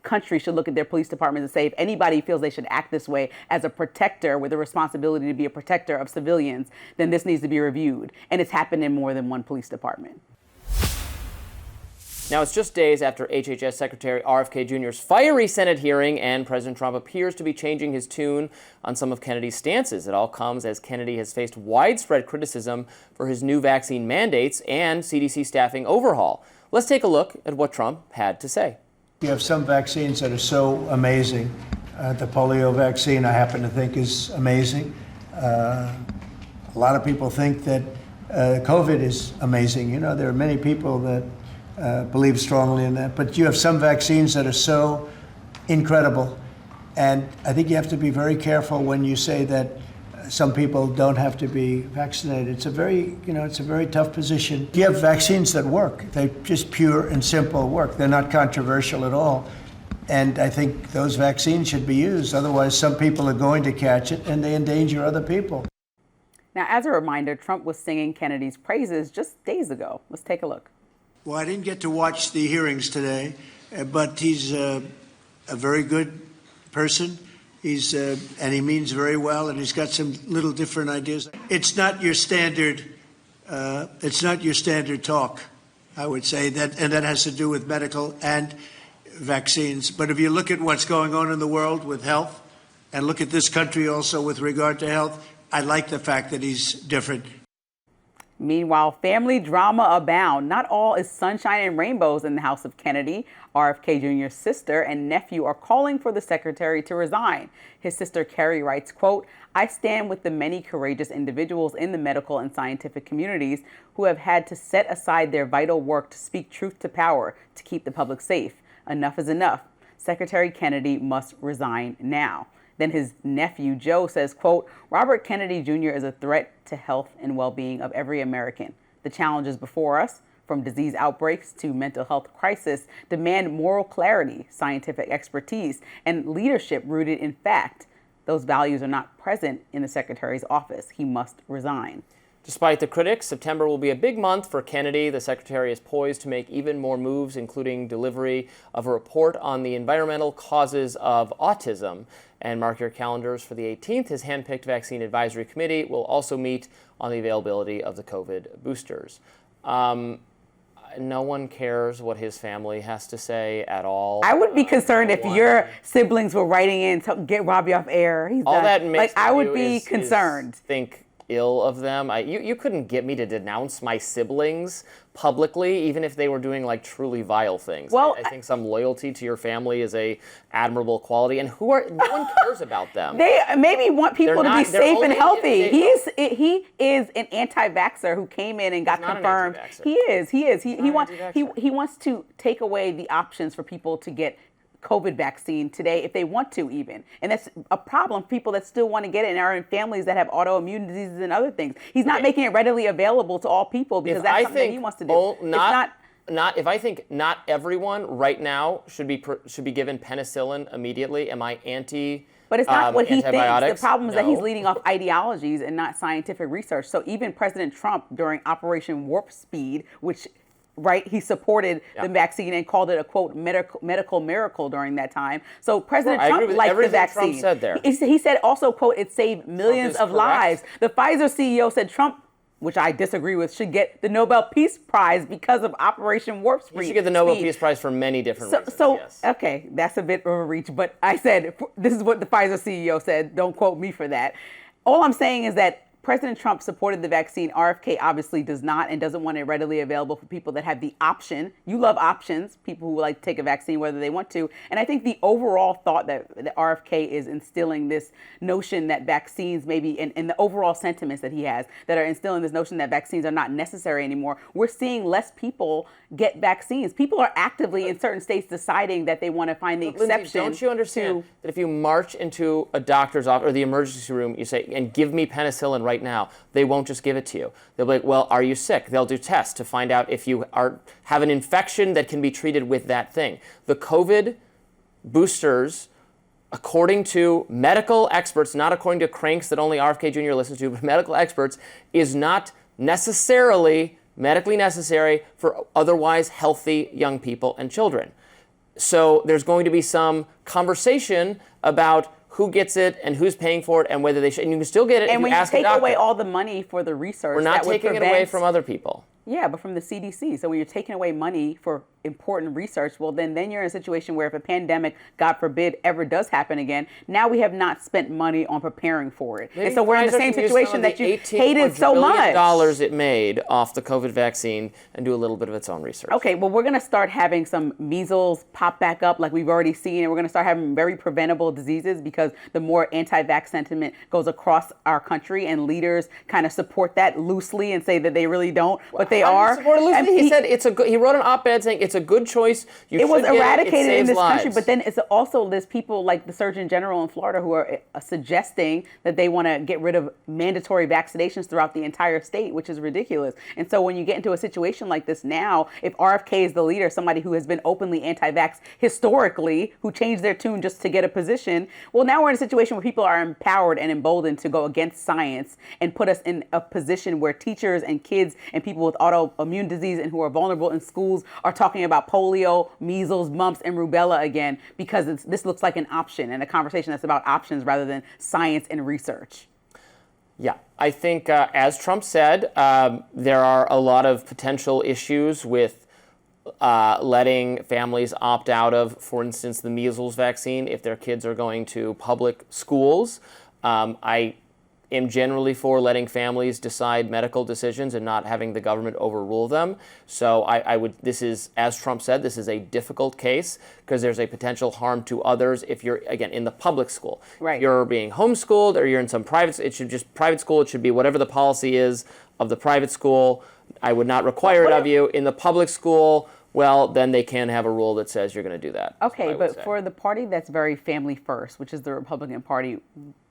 country should look at their police departments and say, if anybody feels they should act this way as a protector with a responsibility to be a protector of civilians, then this needs to be reviewed. And it's happened in more than one police department. Now, it's just days after HHS Secretary RFK Jr.'s fiery Senate hearing, and President Trump appears to be changing his tune on some of Kennedy's stances. It all comes as Kennedy has faced widespread criticism for his new vaccine mandates and CDC staffing overhaul. Let's take a look at what Trump had to say. You have some vaccines that are so amazing. The polio vaccine, I happen to think, is amazing. A lot of people think that COVID is amazing. You know, there are many people that believe strongly in that. But you have some vaccines that are so incredible. And I think you have to be very careful when you say that some people don't have to be vaccinated. It's a very tough position. You have vaccines that work. They just pure and simple work. They're not controversial at all. And I think those vaccines should be used. Otherwise, some people are going to catch it and they endanger other people. Now, as a reminder, Trump was singing Kennedy's praises just days ago. Let's take a look. Well, I didn't get to watch the hearings today, but he's a very good person. And he means very well, and he's got some little different ideas. It's not your standard. It's not your standard talk, I would say, and that has to do with medical and vaccines. But if you look at what's going on in the world with health, and look at this country also with regard to health. I like the fact that he's different. Meanwhile, family drama abound. Not all is sunshine and rainbows in the house of Kennedy. RFK Jr.'s sister and nephew are calling for the secretary to resign. His sister Carrie writes, quote, "I stand with the many courageous individuals in the medical and scientific communities who have had to set aside their vital work to speak truth to power to keep the public safe. Enough is enough. Secretary Kennedy must resign now." Then his nephew, Joe, says, quote, "Robert Kennedy Jr. is a threat to health and well-being of every American. The challenges before us, from disease outbreaks to mental health crisis, demand moral clarity, scientific expertise, and leadership rooted in fact. Those values are not present in the secretary's office. He must resign." Despite the critics, September will be a big month for Kennedy. The secretary is poised to make even more moves, including delivery of a report on the environmental causes of autism. And mark your calendars for the 18th. His handpicked vaccine advisory committee will also meet on the availability of the COVID boosters. No one cares what his family has to say at all. I would be concerned if your siblings were writing in to get Robbie off air. He's all done. that makes I would be concerned. Think ill of them. You couldn't get me to denounce my siblings publicly, even if they were doing like truly vile things. Well, I think some loyalty to your family is a admirable quality, and no one cares about them. They maybe want people to be safe and healthy. He is an anti-vaxxer who came in and got confirmed. He is. He wants to take away the options for people to get COVID vaccine today if they want to even. And that's a problem. People that still want to get it and are in families that have autoimmune diseases and other things. He's not making it readily available to all people because that's something that he wants to do. If I think not everyone right now should be given penicillin immediately, am I anti? But it's not what he thinks. The problem is that he's No. leading off ideologies and not scientific research. So even President Trump during Operation Warp Speed, which he supported the vaccine and called it a, quote, medical miracle during that time. So President Trump liked the vaccine. Trump said there. He said also, quote, it saved millions of lives. The Pfizer CEO said Trump, which I disagree with, should get the Nobel Peace Prize because of Operation Warp Speed. You should get the Nobel Peace Prize for many different reasons. Yes. Okay, that's a bit of a reach, but I said, this is what the Pfizer CEO said. Don't quote me for that. All I'm saying is that President Trump supported the vaccine. RFK obviously does not and doesn't want it readily available for people that have the option. You love options, people who like to take a vaccine whether they want to. And I think the overall thought that RFK is instilling this notion that vaccines maybe, and the overall sentiments that he has that are instilling this notion that vaccines are not necessary anymore. We're seeing less people get vaccines. People are actively in certain states deciding that they want to find the exception. Lindsay, don't you understand that if you march into a doctor's office or the emergency room, you say, and give me penicillin right now, they won't just give it to you. They'll be like, well, are you sick? They'll do tests to find out if you have an infection that can be treated with that thing. The COVID boosters, according to medical experts, not according to cranks that only RFK Jr. listens to, but medical experts, is not necessarily medically necessary for otherwise healthy young people and children. So there's going to be some conversation about who gets it and who's paying for it and whether they should. And you can still get it if you ask a doctor. And when you take away all the money for the research, we're not taking it away from other people. Yeah, but from the CDC. So when you're taking away money for important research, well, then you're in a situation where if a pandemic, God forbid, ever does happen again, now we have not spent money on preparing for it. Maybe and so we're in the same situation that you hated so much. $18 it made off the COVID vaccine and do a little bit of its own research. Okay, well, we're going to start having some measles pop back up like we've already seen, and we're going to start having very preventable diseases because the more anti-vax sentiment goes across our country and leaders kind of support that loosely and say that they really don't, but they are. He said he wrote an op-ed saying it's a good choice. It was eradicated in this country, but then it's also there's people like the Surgeon General in Florida who are suggesting that they want to get rid of mandatory vaccinations throughout the entire state, which is ridiculous. And so when you get into a situation like this now, if RFK is the leader, somebody who has been openly anti-vax historically, who changed their tune just to get a position, well, now we're in a situation where people are empowered and emboldened to go against science and put us in a position where teachers and kids and people with autoimmune disease and who are vulnerable in schools are talking about polio, measles, mumps, and rubella again because this looks like an option and a conversation that's about options rather than science and research. Yeah, I think as Trump said, there are a lot of potential issues with letting families opt out of, for instance, the measles vaccine if their kids are going to public schools. I am generally for letting families decide medical decisions and not having the government overrule them. So I would, this is, as Trump said, this is a difficult case because there's a potential harm to others if you're, again, in the public school. Right. If you're being homeschooled or you're in some private, it should just, private school, it should be whatever the policy is of the private school. I would not require it of you. In the public school, well, then they can have a rule that says you're going to do that. Okay, but for the party that's very family first, which is the Republican Party,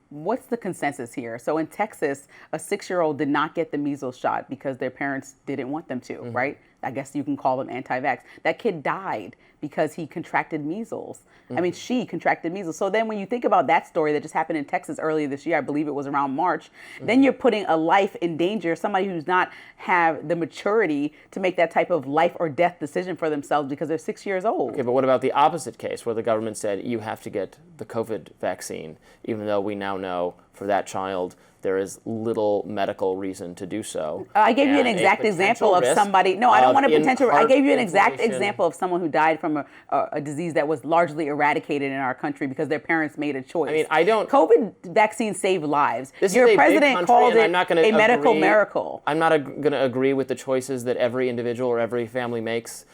what's the consensus here? So in Texas, a 6-year-old did not get the measles shot because their parents didn't want them to, right? I guess you can call them anti-vax. That kid died because he contracted measles. I mean, she contracted measles. So then when you think about that story that just happened in Texas earlier this year, I believe it was around March, then you're putting a life in danger, somebody who's not have the maturity to make that type of life or death decision for themselves because they're 6 years old. Okay, but what about the opposite case where the government said you have to get the COVID vaccine, even though we now know for that child there is little medical reason to do so? I gave you an exact example of somebody. No, I don't want a potential. I gave you an exact example of someone who died from a disease that was largely eradicated in our country because their parents made a choice. I mean, I don't. COVID vaccines save lives. This Your is a president big called country, it and I'm not gonna a medical agree, miracle. I'm not going to agree with the choices that every individual or every family makes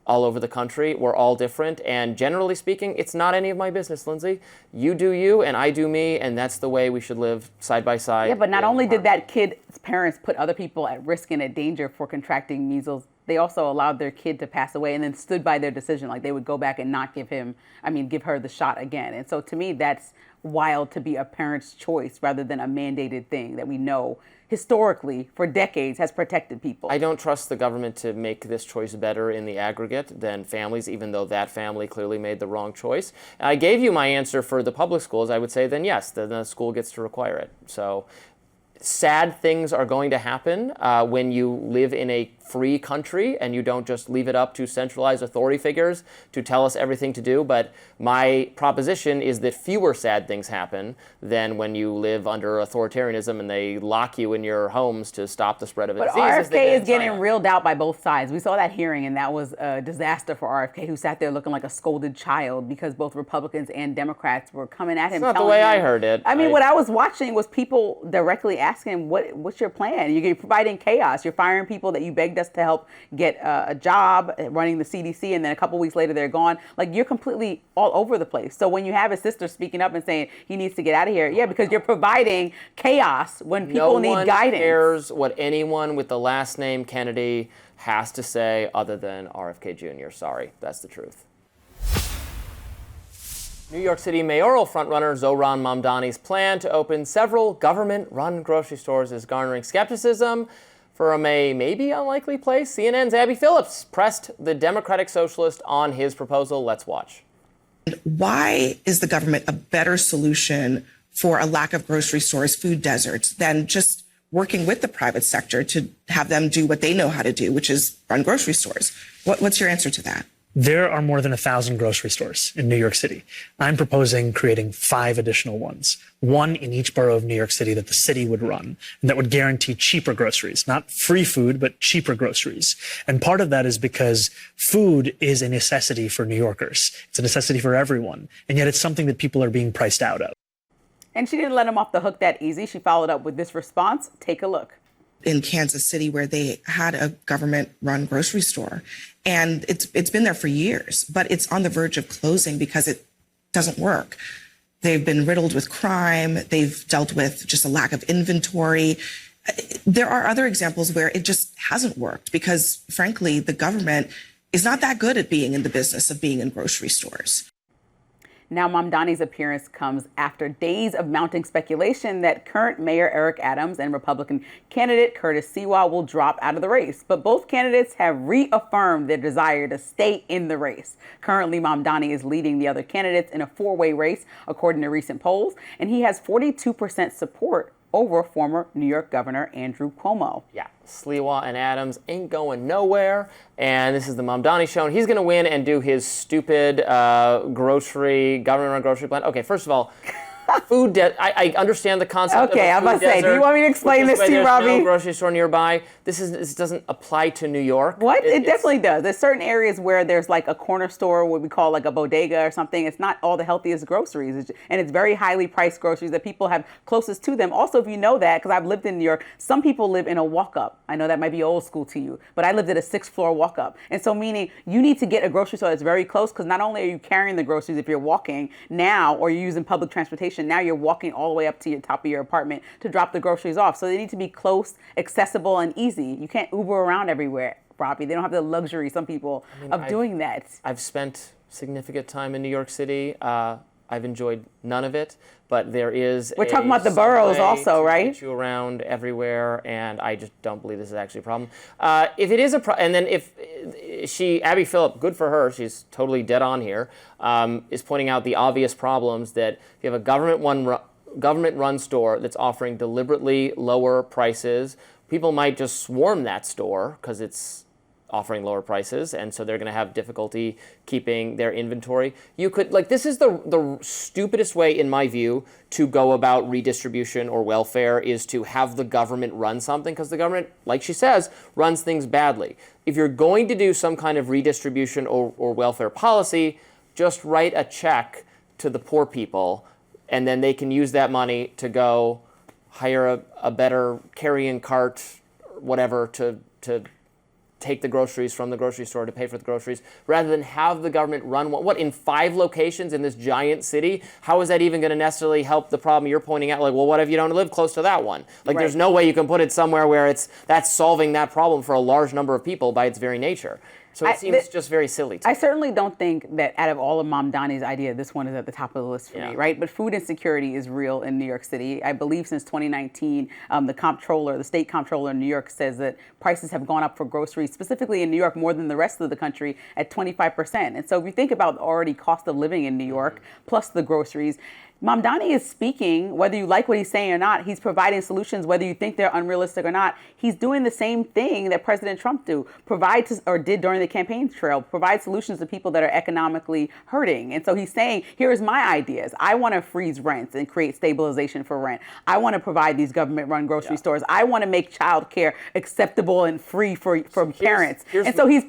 all over the country. We're all different, and generally speaking, it's not any of my business, Lindsay. You do you, and I do me, and that's the way we should live side by side. Yeah, but not only did that kid's parents put other people at risk and at danger for contracting measles, they also allowed their kid to pass away and then stood by their decision. Like they would go back and not give her the shot again. And so to me, that's wild to be a parent's choice rather than a mandated thing that we know historically for decades has protected people. I don't trust the government to make this choice better in the aggregate than families, even though that family clearly made the wrong choice. And I gave you my answer for the public schools. I would say then yes, then the school gets to require it. So sad things are going to happen when you live in a free country and you don't just leave it up to centralized authority figures to tell us everything to do. But my proposition is that fewer sad things happen than when you live under authoritarianism and they lock you in your homes to stop the spread of a disease. But RFK is getting reeled out by both sides. We saw that hearing, and that was a disaster for RFK, who sat there looking like a scolded child because both Republicans and Democrats were coming at him. That's not the way I heard it. I mean, what I was watching was people directly asking him, what's your plan? You're providing chaos. You're firing people that you begged us to help get a job running the CDC, and then a couple weeks later they're gone. Like, you're completely all over the place. So when you have his sister speaking up and saying he needs to get out of here, yeah, because you're providing chaos when people need guidance. No one cares what anyone with the last name Kennedy has to say other than RFK Jr. Sorry, that's the truth. New York City mayoral frontrunner Zohran Mamdani's plan to open several government-run grocery stores is garnering skepticism from a maybe unlikely place. CNN's Abby Phillips pressed the Democratic Socialist on his proposal. Let's watch. Why is the government a better solution for a lack of grocery stores, food deserts, than just working with the private sector to have them do what they know how to do, which is run grocery stores? What's your answer to that? There are more than 1,000 grocery stores in New York City. I'm proposing creating 5 additional ones, one in each borough of New York City that the city would run, and that would guarantee cheaper groceries, not free food, but cheaper groceries. And part of that is because food is a necessity for New Yorkers. It's a necessity for everyone, and yet it's something that people are being priced out of. And she didn't let him off the hook that easy. She followed up with this response. Take a look. In Kansas City, where they had a government-run grocery store, and it's been there for years, but it's on the verge of closing because it doesn't work. They've been riddled with crime. They've dealt with just a lack of inventory. There are other examples where it just hasn't worked because, frankly, the government is not that good at being in the business of being in grocery stores. Now, Mamdani's appearance comes after days of mounting speculation that current Mayor Eric Adams and Republican candidate Curtis Sewell will drop out of the race. But both candidates have reaffirmed their desire to stay in the race. Currently, Mamdani is leading the other candidates in a 4-way race, according to recent polls, and he has 42% support over former New York Governor Andrew Cuomo. Yeah, Sewell and Adams ain't going nowhere. And this is the Mamdani show. And he's going to win and do his stupid government-run grocery plan. Okay, first of all, food I understand the concept. Okay, of I'm about to say, do you want me to explain this to you, Robbie? There's no grocery store nearby. This doesn't apply to New York. What? It definitely does. There's certain areas where there's like a corner store, what we call like a bodega or something. It's not all the healthiest groceries, and it's very highly priced groceries that people have closest to them. Also, if you know that, because I've lived in New York, some people live in a walk-up. I know that might be old school to you, but I lived at a 6th-floor walk-up. And so meaning you need to get a grocery store that's very close, because not only are you carrying the groceries if you're walking now, or you're using public transportation, now you're walking all the way up to your top of your apartment to drop the groceries off. So they need to be close, accessible, and easy. You can't Uber around everywhere, Robbie. They don't have the luxury, some people, of doing that. I've spent significant time in New York City. I've enjoyed none of it, but there is. We're talking about the boroughs also, right? Get you around everywhere, and I just don't believe this is actually a problem. If it is a problem, and then if Abby Phillip, good for her, she's totally dead on here, is pointing out the obvious problems that if you have a government-run store that's offering deliberately lower prices, people might just swarm that store because it's offering lower prices, and so they're going to have difficulty keeping their inventory. You could, this is the stupidest way, in my view, to go about redistribution or welfare, is to have the government run something, because the government, like she says, runs things badly. If you're going to do some kind of redistribution or welfare policy, just write a check to the poor people, and then they can use that money to go hire a better carrying cart, whatever, to take the groceries from the grocery store to pay for the groceries, rather than have the government run what in 5 locations in this giant city. How is that even going to necessarily help the problem you're pointing out? What if you don't live close to that one? There's no way you can put it somewhere where that's solving that problem for a large number of people by its very nature. So it seems just very silly to me. I certainly don't think that out of all of Mamdani's ideas, this one is at the top of the list for me, right? But food insecurity is real in New York City. I believe since 2019, the state comptroller in New York says that prices have gone up for groceries, specifically in New York, more than the rest of the country at 25%. And so if you think about the already cost of living in New York, plus the groceries, Mamdani is speaking, whether you like what he's saying or not. He's providing solutions, whether you think they're unrealistic or not. He's doing the same thing that President Trump did during the campaign trail, provide solutions to people that are economically hurting. And so he's saying, here's my ideas. I want to freeze rents and create stabilization for rent. I want to provide these government-run grocery stores. I want to make childcare acceptable and free for parents. And so he's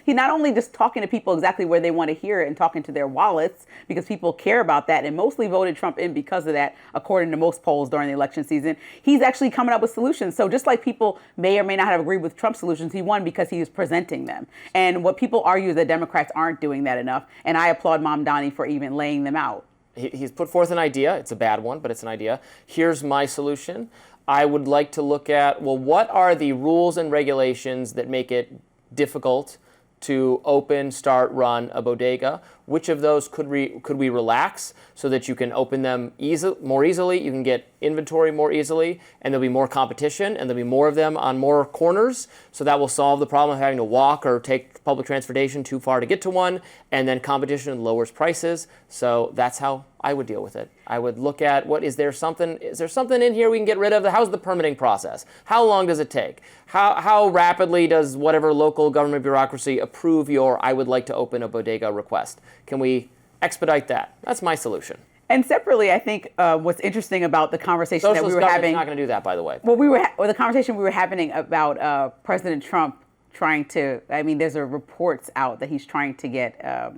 not only just talking to people exactly where they want to hear it and talking to their wallets, because people care about that and mostly voted Trump in because of that, according to most polls during the election season. He's actually coming up with solutions. So just like people may or may not have agreed with Trump's solutions, he won because he was presenting them. And what people argue is that Democrats aren't doing that enough. And I applaud Mamdani for even laying them out. He's put forth an idea. It's a bad one, but it's an idea. Here's my solution. I would like to look at, what are the rules and regulations that make it difficult to open, start, run a bodega? Which of those could we relax so that you can open them more easily, you can get inventory more easily, and there'll be more competition, and there'll be more of them on more corners, so that will solve the problem of having to walk or take public transportation too far to get to one, and then competition lowers prices. So that's how I would deal with it. I would look at is there something in here we can get rid of? How's the permitting process? How long does it take? How rapidly does whatever local government bureaucracy approve your I would like to open a bodega request? Can we expedite that? That's my solution. And separately, I think what's interesting about the conversation that we were having. Not going to do that, by the way. Well, the conversation we were having about President Trump trying to. There's reports out that he's trying to get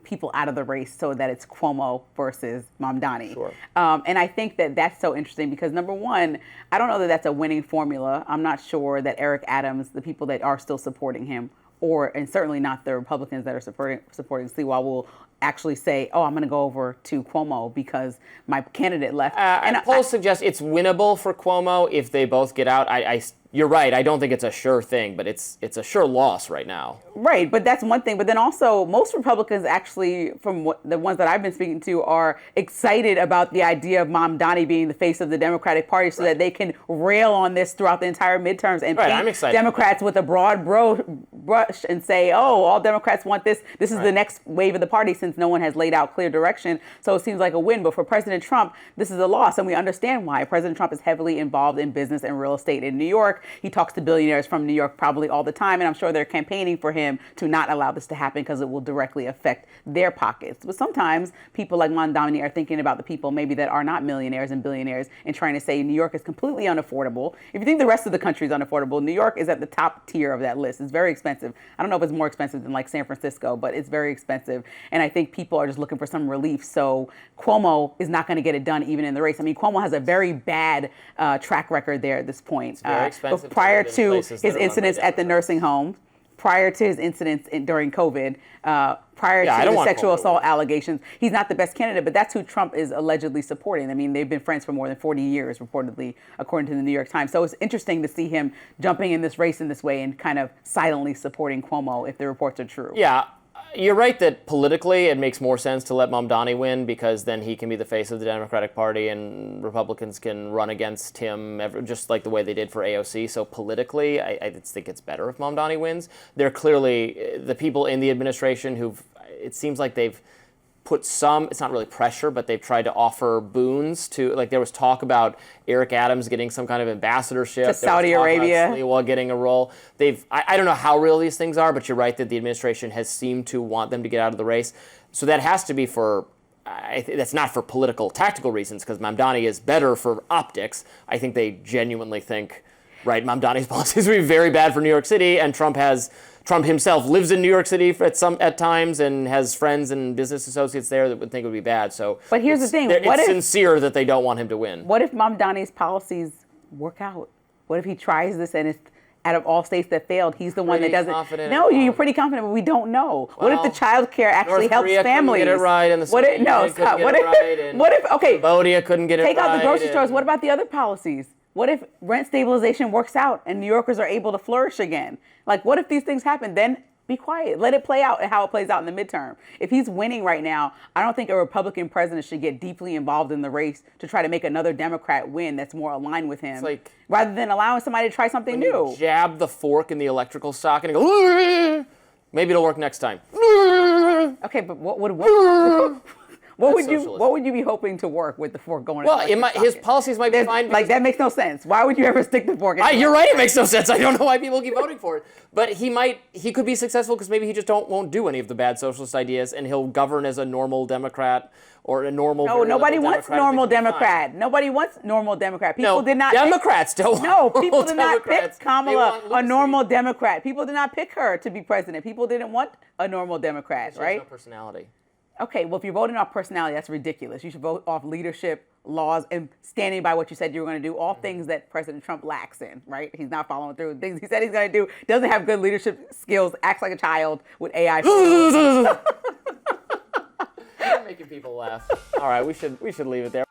people out of the race so that it's Cuomo versus Mamdani. Sure. And I think that that's so interesting because, number one, I don't know that that's a winning formula. I'm not sure that Eric Adams, the people that are still supporting him, and certainly not the Republicans that are supporting Sliwa, will actually say, I'm going to go over to Cuomo because my candidate left. And polls suggest it's winnable for Cuomo if they both get out. You're right. I don't think it's a sure thing, but it's a sure loss right now. Right, but that's one thing. But then also, most Republicans actually, from the ones that I've been speaking to, are excited about the idea of Mamdani being the face of the Democratic Party so that they can rail on this throughout the entire midterms and paint Democrats with a broad brush and say, oh, all Democrats want this. This is the next wave of the party, since no one has laid out clear direction. So it seems like a win. But for President Trump, this is a loss. And we understand why. President Trump is heavily involved in business and real estate in New York. He talks to billionaires from New York probably all the time. And I'm sure they're campaigning for him to not allow this to happen because it will directly affect their pockets. But sometimes people like Mamdani are thinking about the people maybe that are not millionaires and billionaires and trying to say New York is completely unaffordable. If you think the rest of the country is unaffordable, New York is at the top tier of that list. It's very expensive. I don't know if it's more expensive than like San Francisco, but it's very expensive. And I think people are just looking for some relief. So Cuomo is not going to get it done even in the race. I mean, Cuomo has a very bad track record there at this point. It's very expensive. But prior to his incidents at the nursing home, prior to his incidents during COVID, prior to the sexual assault allegations, he's not the best candidate, but that's who Trump is allegedly supporting. I mean, they've been friends for more than 40 years, reportedly, according to the New York Times. So it's interesting to see him jumping in this race in this way and kind of silently supporting Cuomo if the reports are true. Yeah. You're right that politically it makes more sense to let Mamdani win, because then he can be the face of the Democratic Party and Republicans can run against him just like the way they did for AOC. So politically, I just think it's better if Mamdani wins. They're clearly the people in the administration it seems like they've put some, it's not really pressure, but they've tried to offer boons to, like there was talk about Eric Adams getting some kind of ambassadorship. To Saudi Arabia. While getting a role. I don't know how real these things are, but you're right that the administration has seemed to want them to get out of the race. So that has to be that's not for political, tactical reasons, because Mamdani is better for optics. I think they genuinely think, right, Mamdani's policies would be very bad for New York City, and Trump himself lives in New York City at times and has friends and business associates there that would think it would be bad. So, but here's the thing: it's sincere that they don't want him to win. What if Mamdani's policies work out? What if he tries this and it's out of all states that failed, he's the one that doesn't? No, you're pretty confident, but we don't know. Well, what if the child care actually helps families? Couldn't get it right, and What if Cambodia couldn't get it right? Take out the grocery stores. What about the other policies? What if rent stabilization works out and New Yorkers are able to flourish again? Like, what if these things happen? Then be quiet. Let it play out and how it plays out in the midterm. If he's winning right now, I don't think a Republican president should get deeply involved in the race to try to make another Democrat win that's more aligned with him, rather than allowing somebody to try something new. You jab the fork in the electrical socket and go, maybe it'll work next time. Okay, but what would you be hoping to work with the fork going? Well, his policies might be fine. Like, that makes no sense. Why would you ever stick the fork in? You're right. It makes no sense. I don't know why people keep voting for it. But he could be successful because maybe he just won't do any of the bad socialist ideas, and he'll govern as a normal Democrat or a normal. No, nobody wants normal Democrat. Nobody wants normal Democrat. People did not. Democrats don't. No, people did not pick Kamala a normal Democrat. People did not pick her to be president. People didn't want a normal Democrat, right? No personality. Okay, well, if you're voting off personality, that's ridiculous. You should vote off leadership, laws, and standing by what you said you were going to do, all things that President Trump lacks in, right? He's not following through. Things he said he's going to do, doesn't have good leadership skills, acts like a child with AI. You're making people laugh. All right, we should leave it there.